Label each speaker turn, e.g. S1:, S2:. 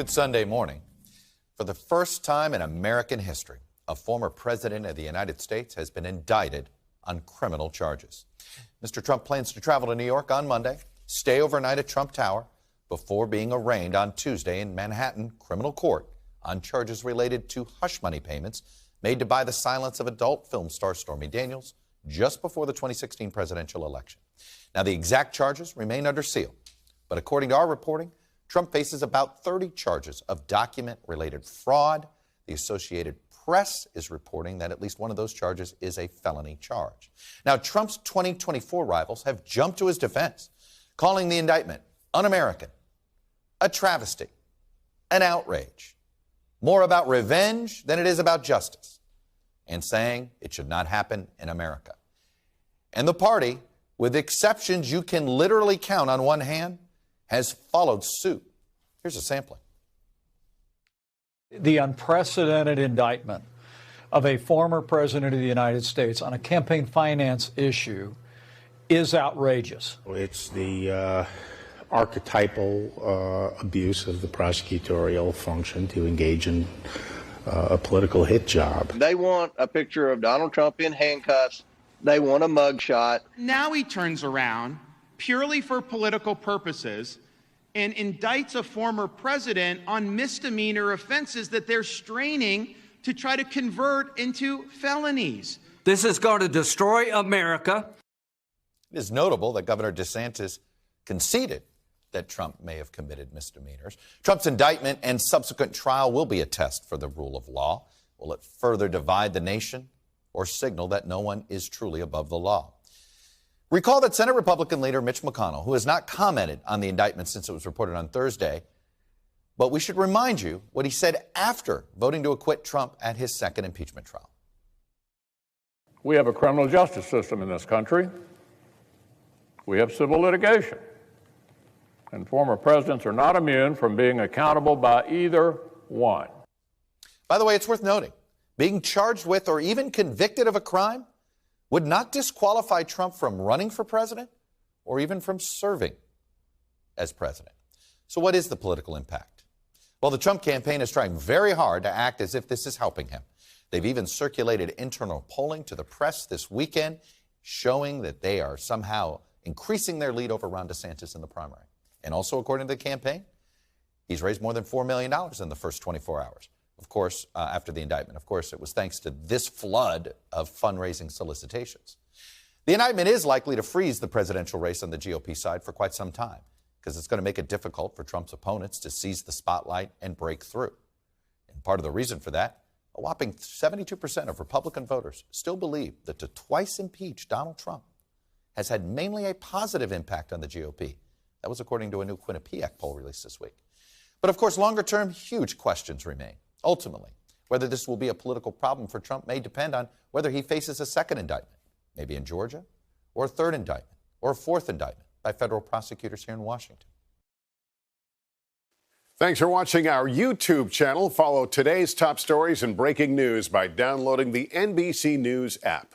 S1: Good Sunday morning. For the first time in American history, a former president of the United States has been indicted on criminal charges. Mr. Trump plans to travel to New York on Monday, stay overnight at Trump Tower, before being arraigned on Tuesday in Manhattan criminal court on charges related to hush money payments made to buy the silence of adult film star Stormy Daniels just before the 2016 presidential election. Now, the exact charges remain under seal, but according to our reporting, Trump faces about 30 charges of document-related fraud. The Associated Press is reporting that at least one of those charges is a felony charge. Now, Trump's 2024 rivals have jumped to his defense, calling the indictment un-American, a travesty, an outrage, more about revenge than it is about justice, and saying it should not happen in America. And the party, with exceptions you can literally count on one hand, has followed suit. Here's a sampling.
S2: The unprecedented indictment of a former president of the United States on a campaign finance issue is outrageous.
S3: It's the archetypal abuse of the prosecutorial function to engage in a political hit job.
S4: They want a picture of Donald Trump in handcuffs. They want a mugshot.
S5: Now he turns around purely for political purposes and indicts a former president on misdemeanor offenses that they're straining to try to convert into felonies.
S6: This is going to destroy America.
S1: It is notable that Governor DeSantis conceded that Trump may have committed misdemeanors. Trump's indictment and subsequent trial will be a test for the rule of law. Will it further divide the nation or signal that no one is truly above the law? Recall that Senate Republican leader Mitch McConnell, who has not commented on the indictment since it was reported on Thursday, but we should remind you what he said after voting to acquit Trump at his second impeachment trial.
S7: We have a criminal justice system in this country. We have civil litigation. And former presidents are not immune from being accountable by either one.
S1: By the way, it's worth noting, being charged with or even convicted of a crime would not disqualify Trump from running for president or even from serving as president. So what is the political impact? Well, the Trump campaign is trying very hard to act as if this is helping him. They've even circulated internal polling to the press this weekend, showing that they are somehow increasing their lead over Ron DeSantis in the primary. And also, according to the campaign, he's raised more than $4 million in the first 24 hours. Of course, after the indictment. Of course, it was thanks to this flood of fundraising solicitations. The indictment is likely to freeze the presidential race on the GOP side for quite some time, because it's going to make it difficult for Trump's opponents to seize the spotlight and break through. And part of the reason for that, a whopping 72% of Republican voters still believe that to twice impeach Donald Trump has had mainly a positive impact on the GOP. That was according to a new Quinnipiac poll released this week. But of course, longer term, huge questions remain. Ultimately, whether this will be a political problem for Trump may depend on whether he faces a second indictment, maybe in Georgia, or a third indictment, or a fourth indictment by federal prosecutors here in Washington.
S8: Thanks for watching our YouTube channel. Follow today's top stories and breaking news by downloading the NBC News app.